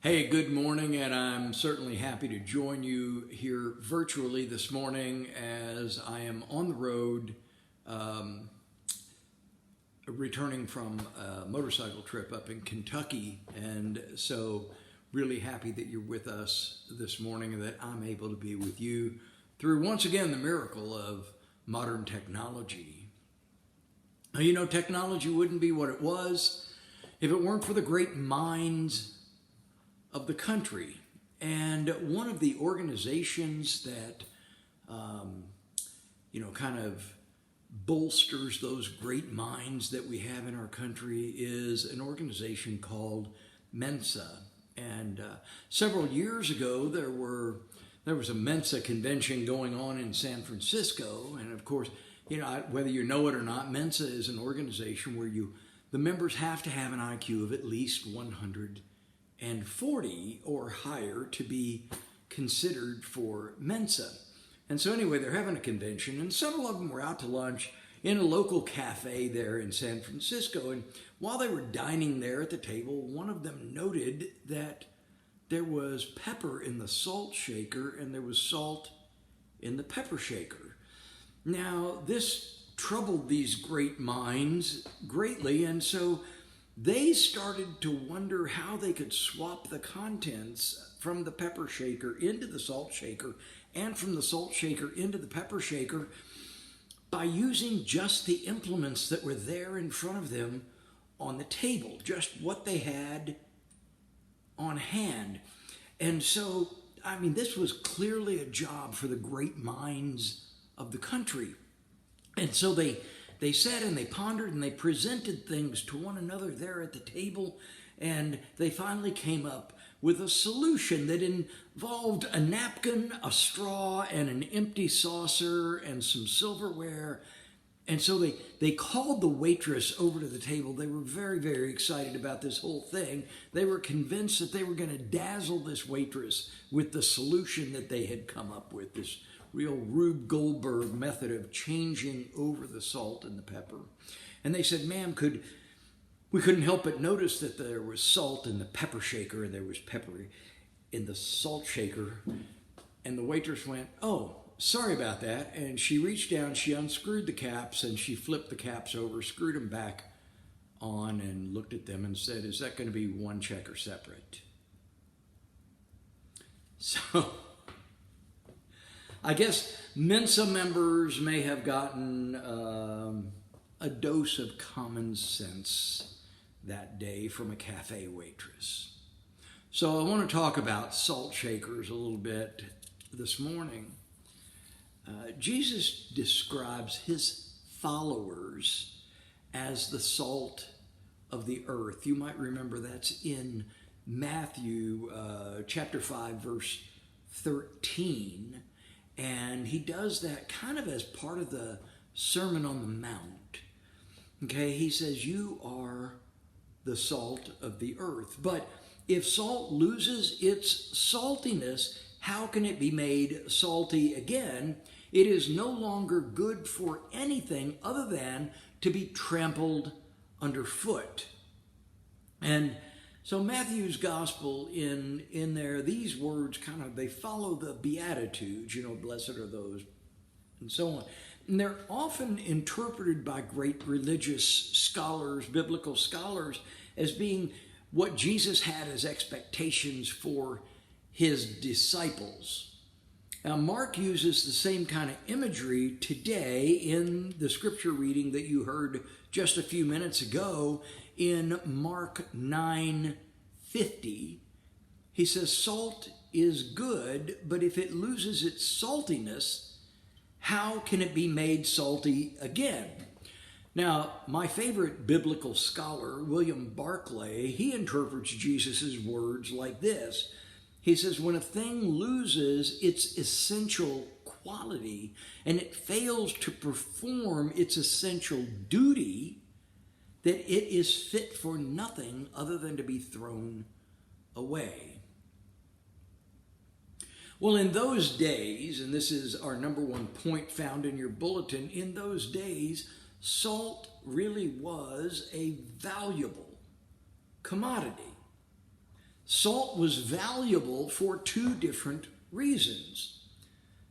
Hey, good morning, and I'm certainly happy to join you here virtually this morning as I am on the road returning from a motorcycle trip up in Kentucky. And so, really happy that you're with us this morning and that I'm able to be with you through once again the miracle of modern technology. Now, you know, technology wouldn't be what it was if it weren't for the great minds of the country. And one of the organizations that kind of bolsters those great minds that we have in our country is an organization called Mensa. And several years ago there was a Mensa convention going on in San Francisco. And of course, whether you know it or not, Mensa is an organization where the members have to have an IQ of at least 140 or higher to be considered for Mensa. And so anyway, they're having a convention, and several of them were out to lunch in a local cafe there in San Francisco. And while they were dining there at the table, one of them noted that there was pepper in the Saltshaker and there was salt in the pepper shaker. Now, this troubled these great minds greatly, and so they started to wonder how they could swap the contents from the pepper shaker into the salt shaker and from the salt shaker into the pepper shaker by using just the implements that were there in front of them on the table, just what they had on hand. And so, this was clearly a job for the great minds of the country. And so they sat and they pondered and they presented things to one another there at the table, and they finally came up with a solution that involved a napkin, a straw, and an empty saucer and some silverware. And so they called the waitress over to the table. They were very, very excited about this whole thing. They were convinced that they were going to dazzle this waitress with the solution that they had come up with, this real Rube Goldberg method of changing over the salt and the pepper. And they said, "Ma'am, we couldn't help but notice that there was salt in the pepper shaker and there was pepper in the salt shaker." And the waitress went, "Oh, sorry about that." And she reached down, she unscrewed the caps, and she flipped the caps over, screwed them back on, and looked at them and said, "Is that going to be one check or separate?" So I guess Mensa members may have gotten a dose of common sense that day from a cafe waitress. So I want to talk about salt shakers a little bit this morning. Jesus describes his followers as the salt of the earth. You might remember that's in Matthew chapter 5, verse 13. And he does that kind of as part of the Sermon on the Mount. Okay, he says, "You are the salt of the earth." But if salt loses its saltiness, how can it be made salty again? It is no longer good for anything other than to be trampled underfoot. And so Matthew's gospel in there, these words they follow the Beatitudes, blessed are those, and so on. And they're often interpreted by great religious scholars, biblical scholars, as being what Jesus had as expectations for his disciples. Now, Mark uses the same kind of imagery today in the scripture reading that you heard just a few minutes ago in Mark 9:50. He says, "Salt is good, but if it loses its saltiness, how can it be made salty again?" Now, my favorite biblical scholar, William Barclay, he interprets Jesus' words like this. He says, when a thing loses its essential quality and it fails to perform its essential duty, that it is fit for nothing other than to be thrown away. Well, in those days, and this is our number one point found in your bulletin, in those days, salt really was a valuable commodity. Salt was valuable for two different reasons.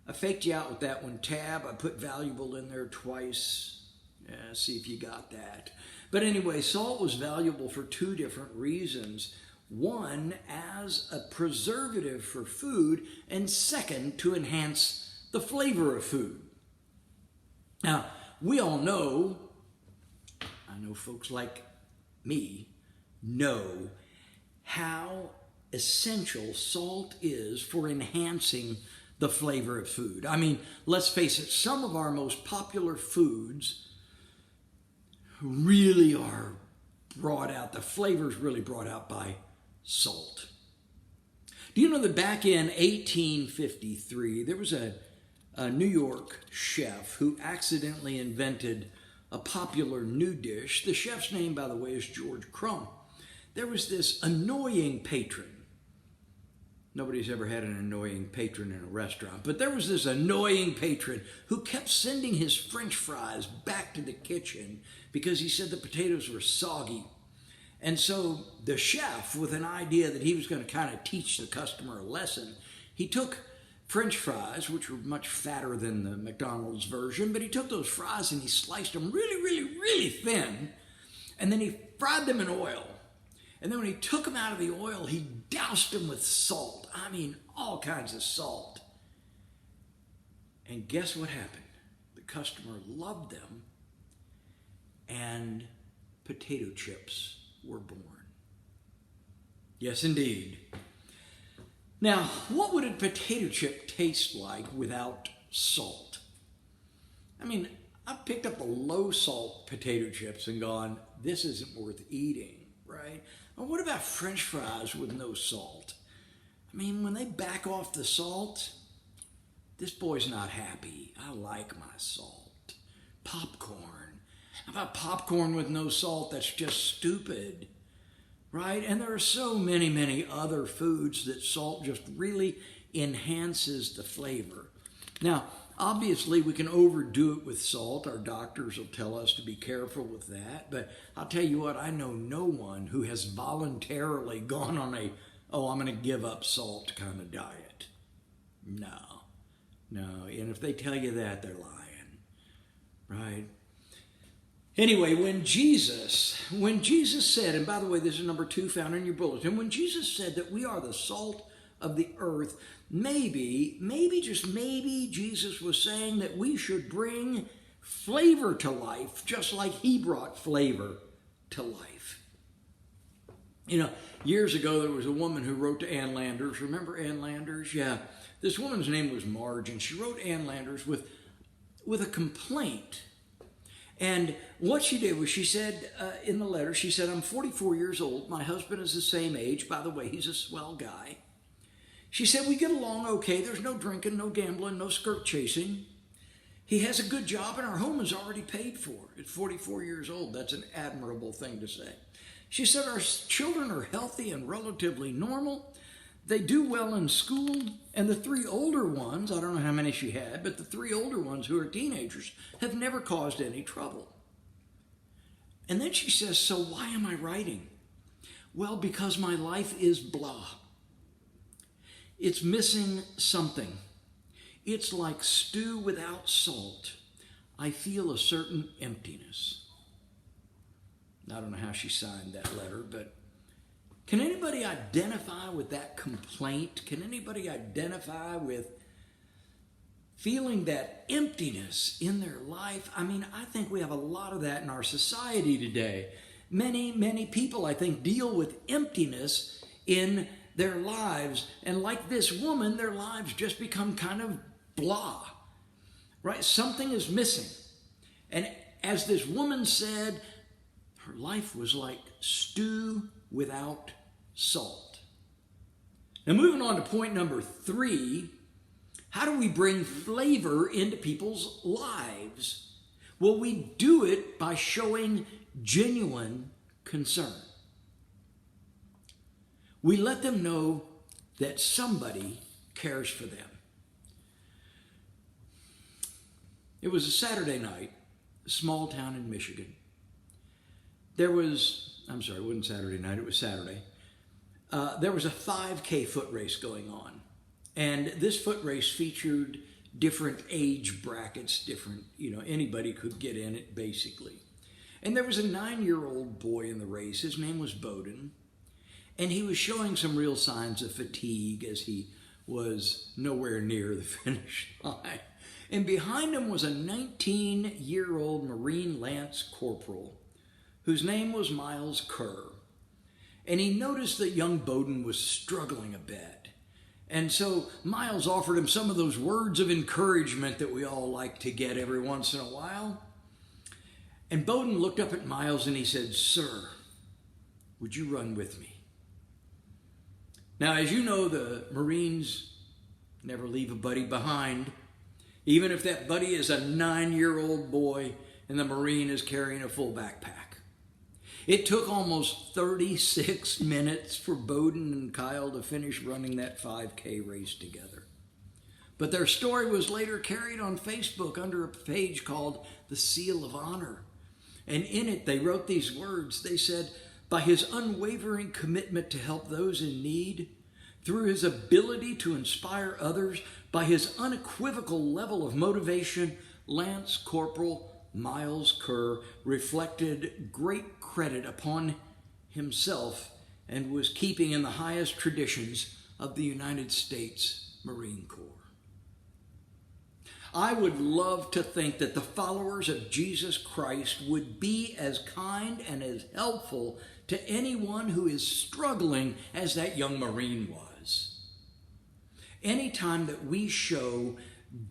I faked you out with that one, Tab. I put valuable in there twice. See if you got that. But anyway, salt was valuable for two different reasons. One, as a preservative for food, and second, to enhance the flavor of food. Now, we all know, I know folks like me know how essential salt is for enhancing the flavor of food. I mean, let's face it, some of our most popular foods really are brought out, the flavor's really brought out by salt. Do you know that back in 1853, there was a New York chef who accidentally invented a popular new dish? The chef's name, by the way, is George Crumb. There was this annoying patron. Nobody's ever had an annoying patron in a restaurant, but there was this annoying patron who kept sending his French fries back to the kitchen because he said the potatoes were soggy. And so the chef, with an idea that he was going to kind of teach the customer a lesson, he took French fries, which were much fatter than the McDonald's version, but he took those fries and he sliced them really, really, really thin, and then he fried them in oil. And then when he took them out of the oil, he doused them with salt. I mean, all kinds of salt. And guess what happened? The customer loved them, and potato chips were born. Yes, indeed. Now, what would a potato chip taste like without salt? I mean, I've picked up the low salt potato chips and gone, this isn't worth eating, right? Well, what about French fries with no salt? I mean, when they back off the salt, this boy's not happy. I like my salt. Popcorn. How about popcorn with no salt? That's just stupid, right? And there are so many, many other foods that salt just really enhances the flavor. Now, obviously, we can overdo it with salt. Our doctors will tell us to be careful with that. But I'll tell you what, I know no one who has voluntarily gone on a, I'm going to give up salt kind of diet. No. And if they tell you that, they're lying, right? Anyway, when Jesus said, and by the way, this is number 2 found in your bulletin, when Jesus said that we are the salt of the earth, maybe, just maybe, Jesus was saying that we should bring flavor to life, just like he brought flavor to life. You know, years ago, there was a woman who wrote to Ann Landers. Remember Ann Landers? Yeah. This woman's name was Marge, and she wrote Ann Landers with a complaint. And what she did was she said in the letter, she said, I'm 44 years old. My husband is the same age. By the way, he's a swell guy. She said, we get along okay. There's no drinking, no gambling, no skirt chasing. He has a good job and our home is already paid for. At 44 years old, that's an admirable thing to say. She said, our children are healthy and relatively normal. They do well in school. And the 3 older ones, I don't know how many she had, but the 3 older ones who are teenagers have never caused any trouble. And then she says, so why am I writing? Well, because my life is blah. It's missing something. It's like stew without salt. I feel a certain emptiness. I don't know how she signed that letter, but can anybody identify with that complaint? Can anybody identify with feeling that emptiness in their life? I mean, I think we have a lot of that in our society today. Many, many people, I think, deal with emptiness in their lives. And like this woman, their lives just become kind of blah, right? Something is missing. And as this woman said, her life was like stew without salt. Now, moving on to point number 3, how do we bring flavor into people's lives? Well, we do it by showing genuine concern. We let them know that somebody cares for them. It was a Saturday night, a small town in Michigan. It wasn't Saturday night, it was Saturday. there was a 5K foot race going on. And this foot race featured different age brackets, anybody could get in it basically. And there was a 9-year-old boy in the race. His name was Bowden. And he was showing some real signs of fatigue as he was nowhere near the finish line. And behind him was a 19-year-old Marine Lance Corporal whose name was Miles Kerr. And he noticed that young Bowden was struggling a bit. And so Miles offered him some of those words of encouragement that we all like to get every once in a while. And Bowden looked up at Miles and he said, "Sir, would you run with me?" Now, as you know, the Marines never leave a buddy behind, even if that buddy is a 9-year-old boy and the Marine is carrying a full backpack. It took almost 36 minutes for Bowden and Kyle to finish running that 5K race together. But their story was later carried on Facebook under a page called The Seal of Honor. And in it, they wrote these words. They said, "By his unwavering commitment to help those in need, through his ability to inspire others, by his unequivocal level of motivation, Lance Corporal Miles Kerr reflected great credit upon himself and was keeping in the highest traditions of the United States Marine Corps." I would love to think that the followers of Jesus Christ would be as kind and as helpful to anyone who is struggling as that young Marine was. Anytime that we show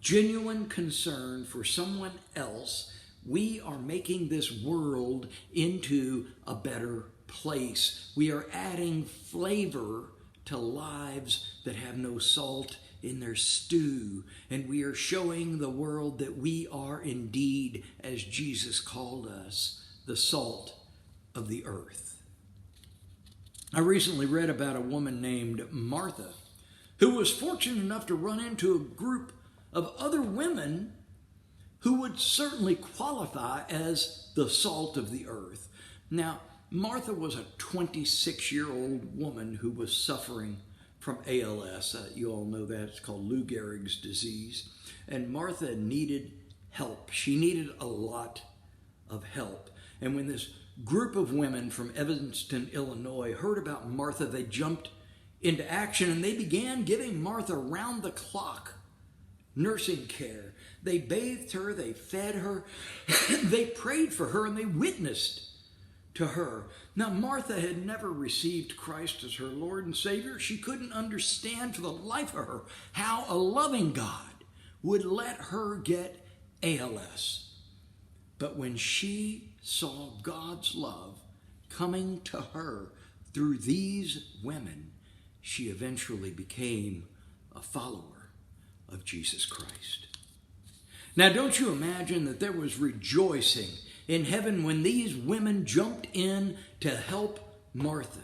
genuine concern for someone else, we are making this world into a better place. We are adding flavor to lives that have no salt in their stew. And we are showing the world that we are indeed, as Jesus called us, the salt of the earth. I recently read about a woman named Martha who was fortunate enough to run into a group of other women who would certainly qualify as the salt of the earth. Now, Martha was a 26-year-old woman who was suffering from ALS. You all know that. It's called Lou Gehrig's disease. And Martha needed help. She needed a lot of help. And when this group of women from Evanston, Illinois heard about Martha, they jumped into action and they began giving Martha round-the-clock nursing care. They bathed her, they fed her, they prayed for her, and they witnessed to her. Now, Martha had never received Christ as her Lord and Savior. She couldn't understand for the life of her how a loving God would let her get ALS. But when she saw God's love coming to her through these women, she eventually became a follower of Jesus Christ. Now, don't you imagine that there was rejoicing in heaven when these women jumped in to help Martha?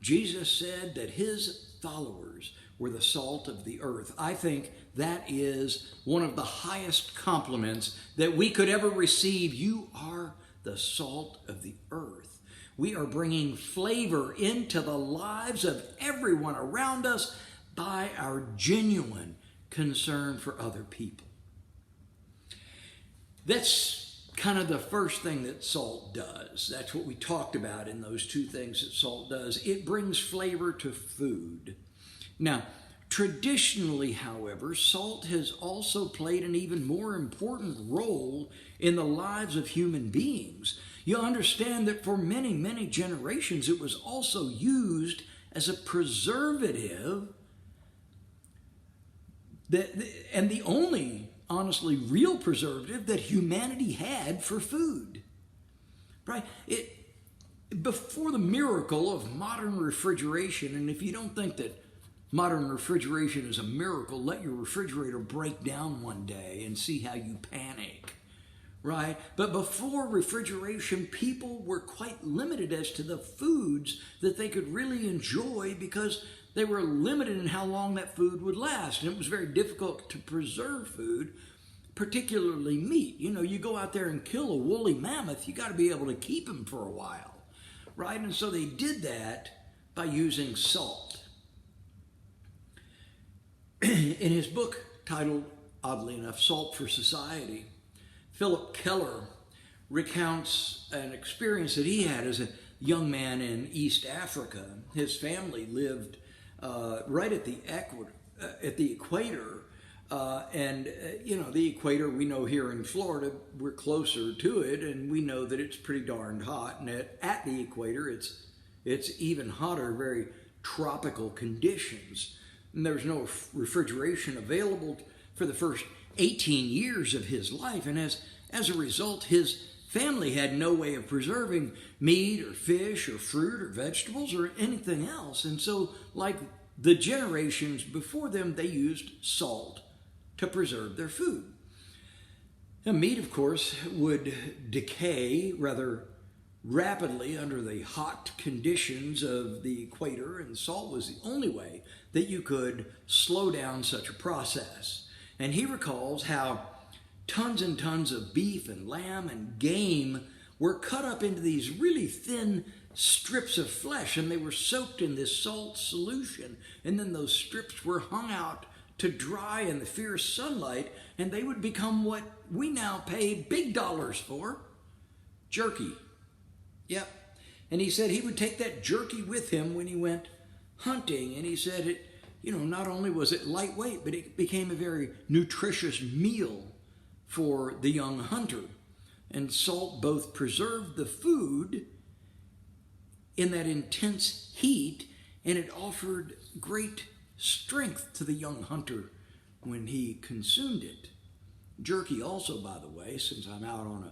Jesus said that his followers were the salt of the earth. I think that is one of the highest compliments that we could ever receive. You are the salt of the earth. We are bringing flavor into the lives of everyone around us by our genuine concern for other people. That's kind of the first thing that salt does. That's what we talked about in those two things that salt does. It brings flavor to food. Now, traditionally, however, salt has also played an even more important role in the lives of human beings. You understand that for many, many generations, it was also used as a preservative, and the only, honestly, real preservative that humanity had for food. Right? Before the miracle of modern refrigeration, and if you don't think that modern refrigeration is a miracle, let your refrigerator break down one day and see how you panic. Right? But before refrigeration, people were quite limited as to the foods that they could really enjoy because they were limited in how long that food would last. And it was very difficult to preserve food, particularly meat. You know, you go out there and kill a woolly mammoth, you got to be able to keep him for a while. Right? And so they did that by using salt. In his book titled, oddly enough, Salt for Society, Philip Keller recounts an experience that he had as a young man in East Africa. His family lived right at the equator. The equator, we know here in Florida, we're closer to it, and we know that it's pretty darned hot. And at the equator, it's even hotter, very tropical conditions. And there's no refrigeration available for the first 18 years of his life. And as a result, his family had no way of preserving meat or fish or fruit or vegetables or anything else. And so, like the generations before them, they used salt to preserve their food. Now, meat, of course, would decay rather rapidly under the hot conditions of the equator, and salt was the only way that you could slow down such a process. And he recalls how tons and tons of beef and lamb and game were cut up into these really thin strips of flesh, and they were soaked in this salt solution, and then those strips were hung out to dry in the fierce sunlight, and they would become what we now pay big dollars for, jerky. Yep. And he said he would take that jerky with him when he went hunting, and he said it, not only was it lightweight, but it became a very nutritious meal for the young hunter. And salt both preserved the food in that intense heat, and it offered great strength to the young hunter when he consumed it. Jerky also, by the way, since I'm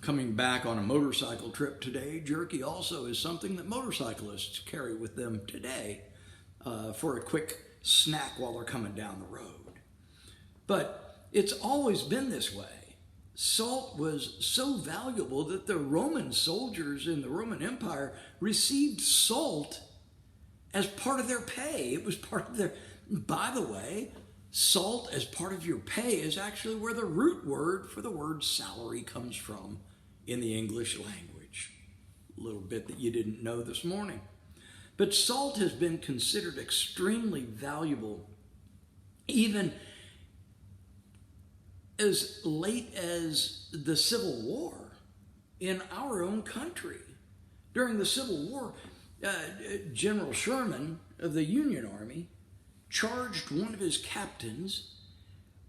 coming back on a motorcycle trip today, jerky also is something that motorcyclists carry with them today for a quick snack while they're coming down the road. But it's always been this way. Salt was so valuable that the Roman soldiers in the Roman Empire received salt as part of their pay. It was part of their, by the way, salt as part of your pay is actually where the root word for the word salary comes from in the English language. A little bit that you didn't know this morning. But salt has been considered extremely valuable even as late as the Civil War in our own country. During the Civil War, General Sherman of the Union Army charged one of his captains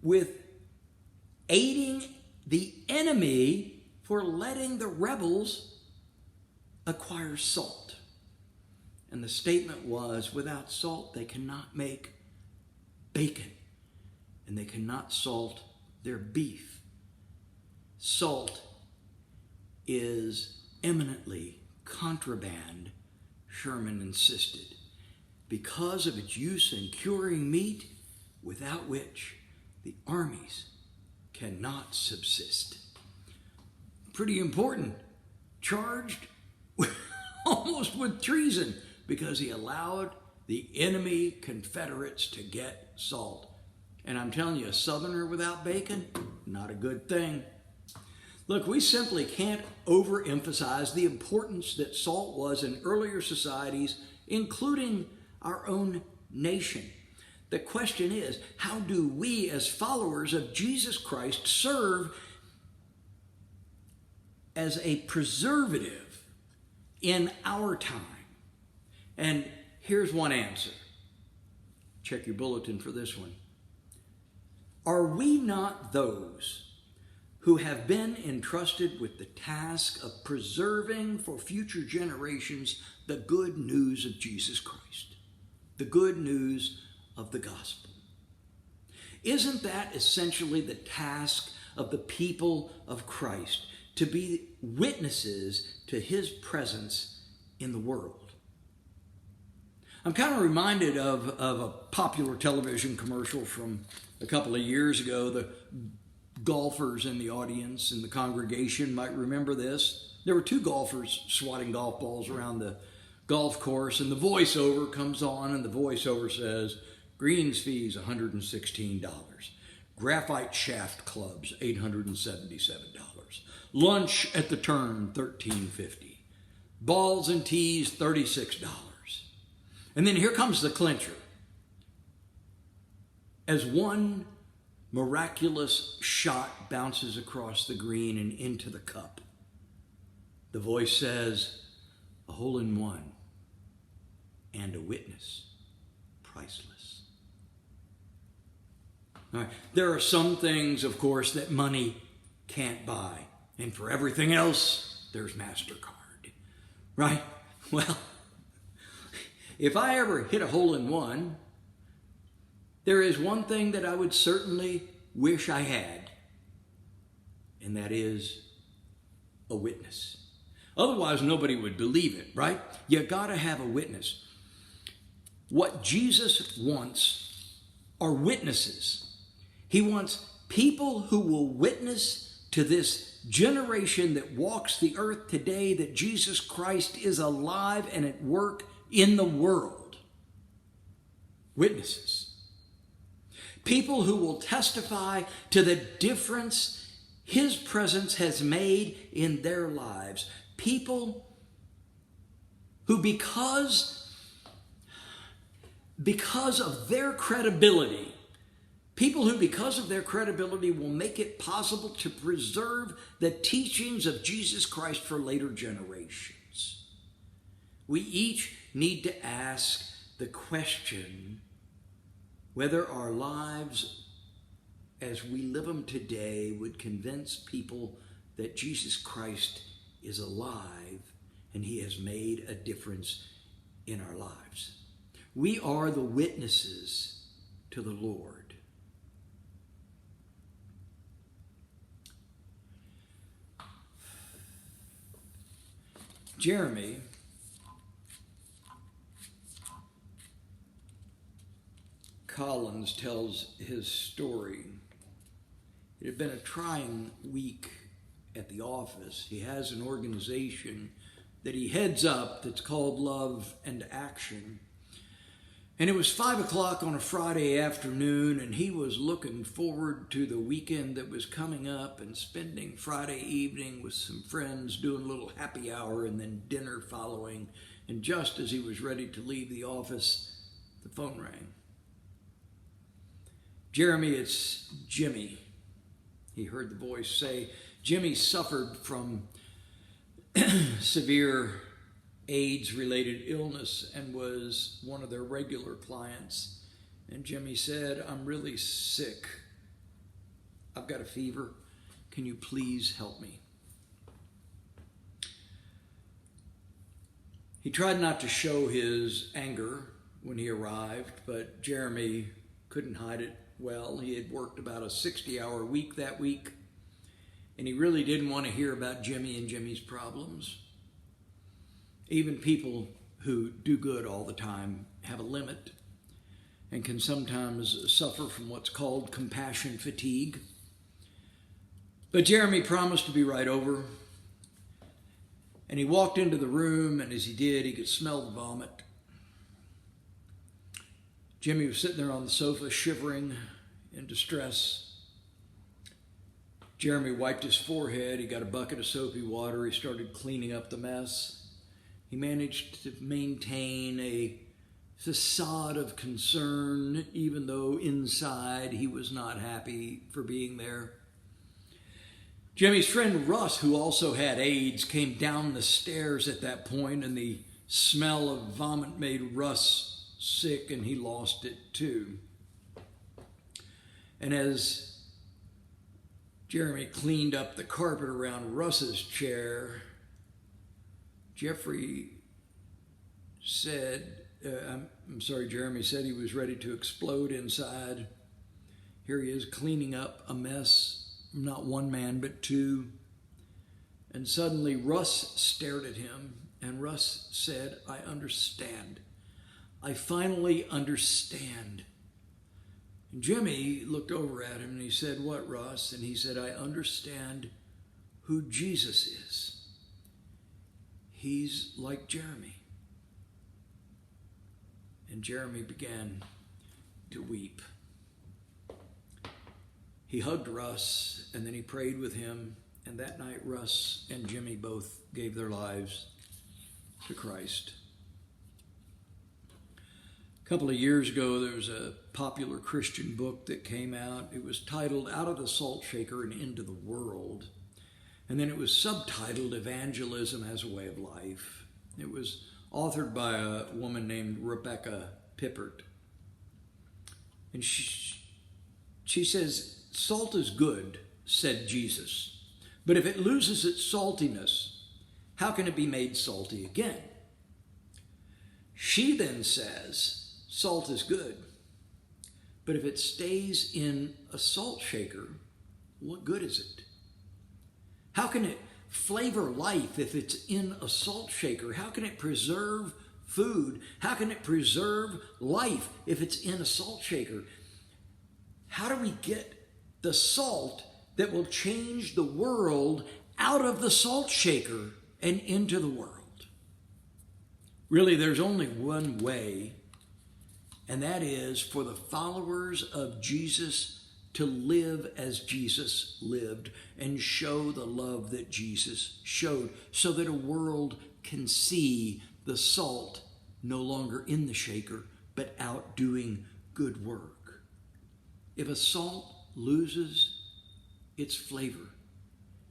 with aiding the enemy for letting the rebels acquire salt. And the statement was, without salt, they cannot make bacon, and they cannot salt their beef. Salt is eminently contraband, Sherman insisted, because of its use in curing meat, without which the armies cannot subsist. Pretty important. Charged almost with treason because he allowed the enemy Confederates to get salt. And I'm telling you, a Southerner without bacon, not a good thing. Look, we simply can't overemphasize the importance that salt was in earlier societies, including our own nation. The question is, how do we as followers of Jesus Christ serve as a preservative in our time? And here's one answer. Check your bulletin for this one. Are we not those who have been entrusted with the task of preserving for future generations the good news of Jesus Christ, the good news of the gospel? Isn't that essentially the task of the people of Christ, to be witnesses to his presence in the world? I'm kind of reminded of a popular television commercial from a couple of years ago. The golfers in the audience and the congregation might remember this. There were two golfers swatting golf balls around the golf course, and the voiceover comes on, and the voiceover says, greens fees $116, graphite shaft clubs $877, lunch at the turn $13.50, balls and tees $36. And then here comes the clincher. As one miraculous shot bounces across the green and into the cup, the voice says, a hole in one and a witness, priceless. All right. There are some things, of course, that money can't buy. And for everything else, there's MasterCard. Right? Well, if I ever hit a hole in one, there is one thing that I would certainly wish I had, and that is a witness. Otherwise, nobody would believe it, right? You got to have a witness. What Jesus wants are witnesses. He wants people who will witness to this generation that walks the earth today that Jesus Christ is alive and at work in the world. Witnesses. People who will testify to the difference His presence has made in their lives. People who, because of their credibility, will make it possible to preserve the teachings of Jesus Christ for later generations. We each need to ask the question whether our lives as we live them today would convince people that Jesus Christ is alive and He has made a difference in our lives. We are the witnesses to the Lord. Jeremy Collins tells his story. It had been a trying week at the office. He has an organization that he heads up that's called Love and Action. And it was 5 o'clock on a Friday afternoon, and he was looking forward to the weekend that was coming up and spending Friday evening with some friends, doing a little happy hour and then dinner following. And just as he was ready to leave the office, the phone rang. Jeremy, it's Jimmy, he heard the voice say. Jimmy suffered from severe AIDS-related illness and was one of their regular clients. And Jimmy said, I'm really sick. I've got a fever. Can you please help me? He tried not to show his anger when he arrived, but Jeremy couldn't hide it well. He had worked about a 60-hour week that week, and he really didn't want to hear about Jimmy and Jimmy's problems. Even people who do good all the time have a limit and can sometimes suffer from what's called compassion fatigue. But Jeremy promised to be right over, and he walked into the room, and as he did, he could smell the vomit. Jimmy was sitting there on the sofa, shivering in distress. Jeremy wiped his forehead. He got a bucket of soapy water. He started cleaning up the mess. He managed to maintain a facade of concern, even though inside he was not happy for being there. Jimmy's friend Russ, who also had AIDS, came down the stairs at that point, and the smell of vomit made Russ sick, and he lost it too. And as Jeremy cleaned up the carpet around Russ's chair, Jeremy said he was ready to explode inside. Here he is cleaning up a mess, not one man, but two. And suddenly Russ stared at him, and Russ said, I understand. I finally understand. And Jimmy looked over at him and he said, what, Russ? And he said, I understand who Jesus is. He's like Jeremy. And Jeremy began to weep. He hugged Russ and then he prayed with him. And that night, Russ and Jimmy both gave their lives to Christ. couple of years ago, there was a popular Christian book that came out. It was titled Out of the Saltshaker and Into the World. And then it was subtitled Evangelism as a Way of Life. It was authored by a woman named Rebecca Pippert. And she says, "Salt is good," said Jesus. "But if it loses its saltiness, how can it be made salty again?" She then says, "Salt is good, but if it stays in a salt shaker, what good is it? How can it flavor life if it's in a salt shaker? How can it preserve food? How can it preserve life if it's in a salt shaker? How do we get the salt that will change the world out of the salt shaker and into the world?" Really, there's only one way, and that is for the followers of Jesus to live as Jesus lived and show the love that Jesus showed, so that a world can see the salt no longer in the shaker, but out doing good work. If a salt loses its flavor,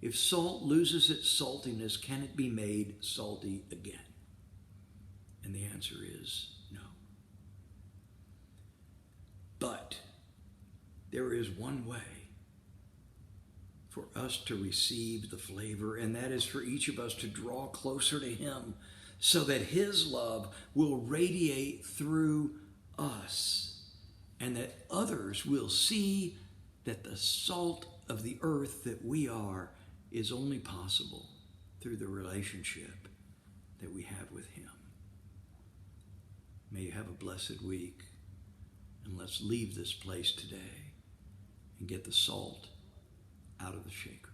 if salt loses its saltiness, can it be made salty again? And the answer is no. But there is one way for us to receive the flavor, and that is for each of us to draw closer to Him so that His love will radiate through us and that others will see that the salt of the earth that we are is only possible through the relationship that we have with Him. May you have a blessed week, and let's leave this place today and get the salt out of the shaker.